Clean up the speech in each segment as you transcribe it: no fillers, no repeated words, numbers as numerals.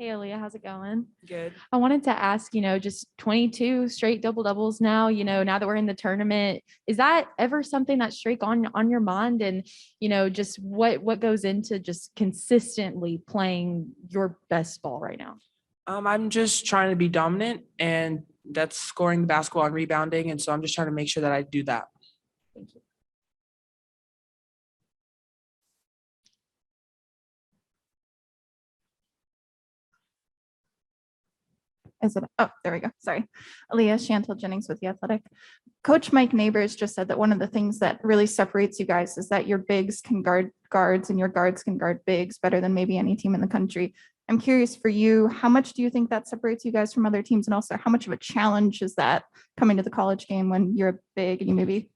Hey, Aliyah, how's it going? Good. I wanted to ask, just 22 straight double doubles now, now that we're in the tournament, is that ever something that's straight on your mind? And, just what goes into just consistently playing your best ball right now? I'm just trying to be dominant, and that's scoring the basketball and rebounding. And so I'm just trying to make sure that I do that. Thank you. There we go. Sorry. Aliyah, Chantel Jennings with The Athletic. Coach Mike Neighbors just said that one of the things that really separates you guys is that your bigs can guard guards and your guards can guard bigs better than maybe any team in the country. I'm curious for you, how much do you think that separates you guys from other teams? And also how much of a challenge is that coming to the college game when you're a big and you maybe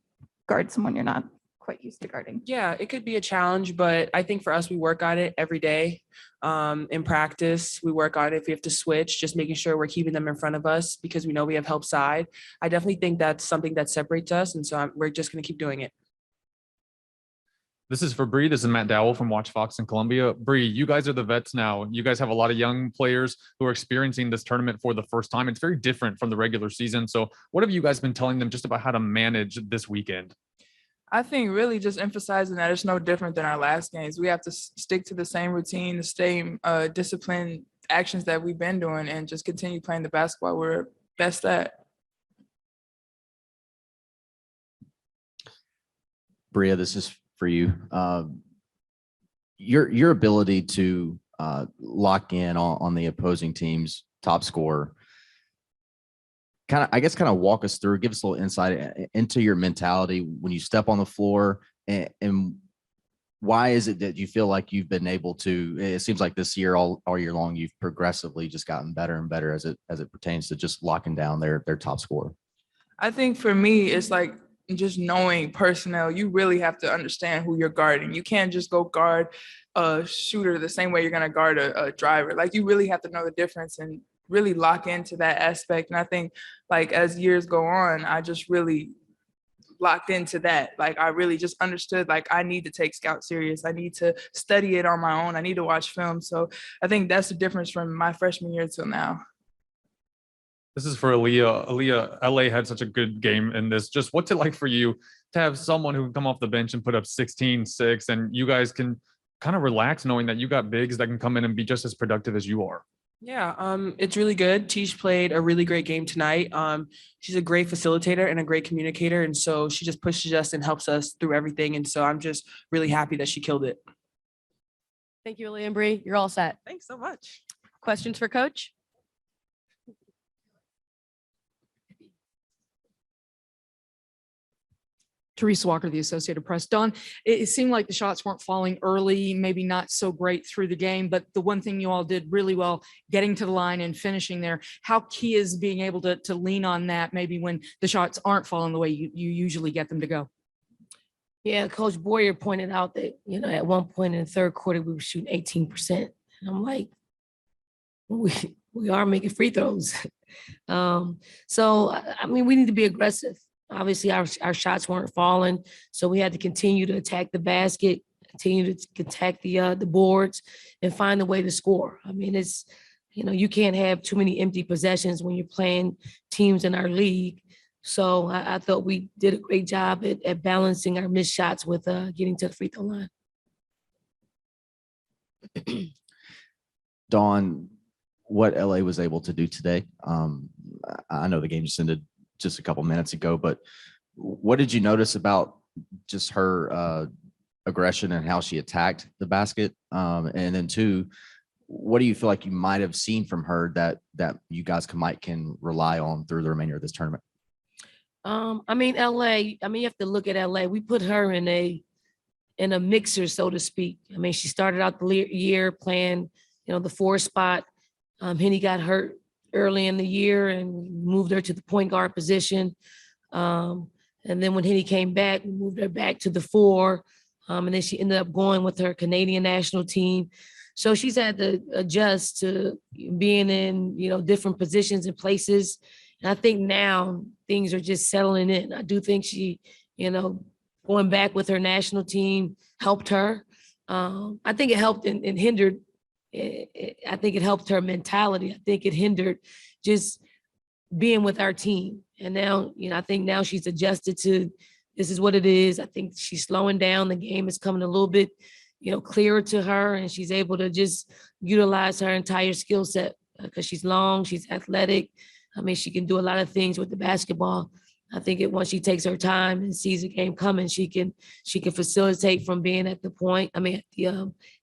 guard someone you're not quite used to guarding? Yeah, it could be a challenge, but I think for us, we work on it every day. In practice, we work on it. If we have to switch, just making sure we're keeping them in front of us because we know we have help side. I definitely think that's something that separates us. And so we're just going to keep doing it. This is for Brea. This is Matt Dowell from Watch Fox in Columbia. Brea, you guys are the vets now. You guys have a lot of young players who are experiencing this tournament for the first time. It's very different from the regular season. So what have you guys been telling them just about how to manage this weekend? I think really just emphasizing that it's no different than our last games. We have to stick to the same routine, the same disciplined actions that we've been doing, and just continue playing the basketball we're best at. Brea, this is for you. Your ability to lock in on the opposing team's top scorer, kind of walk us through, give us a little insight into your mentality when you step on the floor, and why is it that you feel like you've been able to, it seems like this year, all year long, you've progressively just gotten better and better as it pertains to just locking down their top scorer? I think for me, it's like just knowing personnel. You really have to understand who you're guarding. You can't just go guard a shooter the same way you're going to guard a driver. Like, you really have to know the difference and really lock into that aspect. And I think, like, as years go on, I just really locked into that. Like, I really just understood, like, I need to take scout serious. I need to study it on my own. I need to watch film. So I think that's the difference from my freshman year till now. This is for Aliyah. Aliyah, LA had such a good game in this. Just what's it like for you to have someone who can come off the bench and put up 16, 6, and you guys can kind of relax knowing that you got bigs that can come in and be just as productive as you are? Yeah, it's really good. Tish played a really great game tonight. She's a great facilitator and a great communicator. And so she just pushes us and helps us through everything. And so I'm just really happy that she killed it. Thank you, Aliyah and Brea. You're all set. Thanks so much. Questions for Coach? Teresa Walker, the Associated Press. Don, it seemed like the shots weren't falling early, maybe not so great through the game, but the one thing you all did really well, getting to the line and finishing there. How key is being able to lean on that maybe when the shots aren't falling the way you usually get them to go? Yeah, Coach Boyer pointed out that, at one point in the third quarter, we were shooting 18%. And I'm like, we are making free throws. So, we need to be aggressive. Obviously, our shots weren't falling, so we had to continue to attack the basket, continue to attack the boards, and find a way to score. It's, you can't have too many empty possessions when you're playing teams in our league. So I thought we did a great job at balancing our missed shots with getting to the free throw line. Dawn, what LA was able to do today, I know the game just ended just a couple minutes ago, but what did you notice about just her aggression and how she attacked the basket? And then two, what do you feel like you might have seen from her that you guys can rely on through the remainder of this tournament? LA, you have to look at LA. We put her in a mixer, so to speak. She started out the year playing, the 4 spot. Henny got hurt early in the year and moved her to the point guard position. And then when Henny came back, we moved her back to the 4. And then she ended up going with her Canadian national team. So she's had to adjust to being in, different positions and places. And I think now things are just settling in. I do think she, going back with her national team helped her. I think it helped and hindered I think it helped her mentality. I think it hindered just being with our team. And now, I think now she's adjusted to this is what it is. I think she's slowing down. The game is coming a little bit, clearer to her, and she's able to just utilize her entire skill set because she's long, she's athletic. I mean, she can do a lot of things with the basketball. I think once she takes her time and sees the game coming, she can facilitate from being at the point. I mean,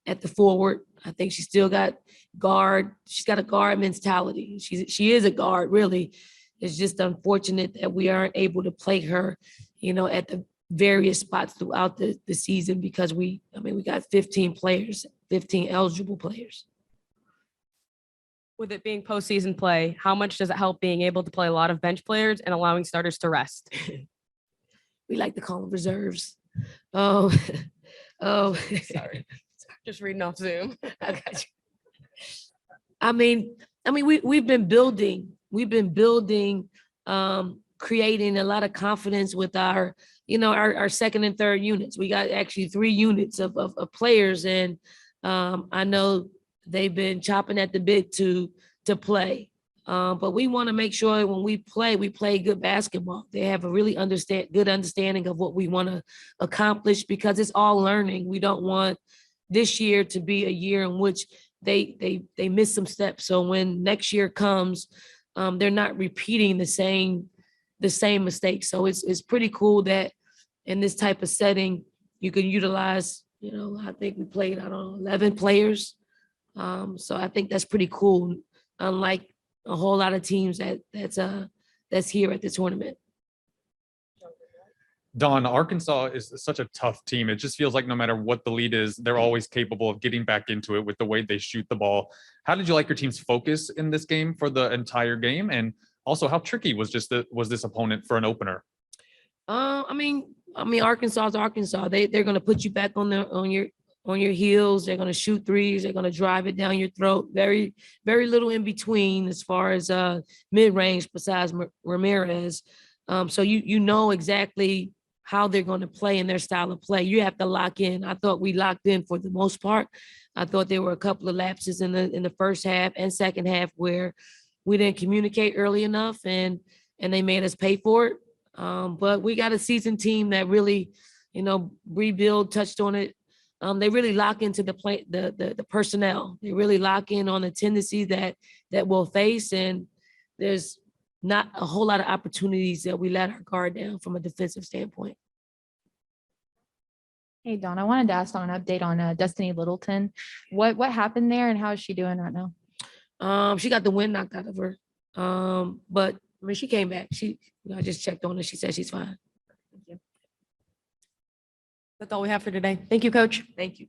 at the forward. I think she still got guard. She's got a guard mentality. She is a guard, really. It's just unfortunate that we aren't able to play her, at the various spots throughout the season because we got 15 players, 15 eligible players. With it being postseason play, how much does it help being able to play a lot of bench players and allowing starters to rest? We like to call them reserves. Oh, Sorry. Just reading off Zoom. I got you. I mean, we've been building, creating a lot of confidence with our second and third units. We got actually 3 units of players, and I know they've been chopping at the bit to play. But we want to make sure when we play good basketball. They have a really good understanding of what we want to accomplish because it's all learning. We don't want this year to be a year in which they miss some steps. So when next year comes, they're not repeating the same mistakes. So it's pretty cool that in this type of setting, you can utilize, I think we played, 11 players. So I think that's pretty cool. Unlike a whole lot of teams that's here at the tournament. Don, Arkansas is such a tough team. It just feels like no matter what the lead is, they're always capable of getting back into it with the way they shoot the ball. How did you like your team's focus in this game for the entire game? And also, how tricky was this opponent for an opener? I mean, Arkansas is Arkansas. They're going to put you back on your heels. They're going to shoot threes. They're going to drive it down your throat. Very, very little in between as far as mid-range besides Ramirez. So you know exactly how they're going to play in their style of play. You have to lock in. I thought we locked in for the most part. I thought there were a couple of lapses in the first half and second half where we didn't communicate early enough and they made us pay for it. But we got a seasoned team that really, rebuild touched on it. They really lock into the personnel. They really lock in on the tendencies that we'll face, and there's not a whole lot of opportunities that we let our guard down from a defensive standpoint. Hey, Dawn, I wanted to ask on an update on Destiny Littleton. What happened there and how is she doing right now? She got the wind knocked out of her. But she came back. I just checked on her. She said she's fine. That's all we have for today. Thank you, Coach. Thank you.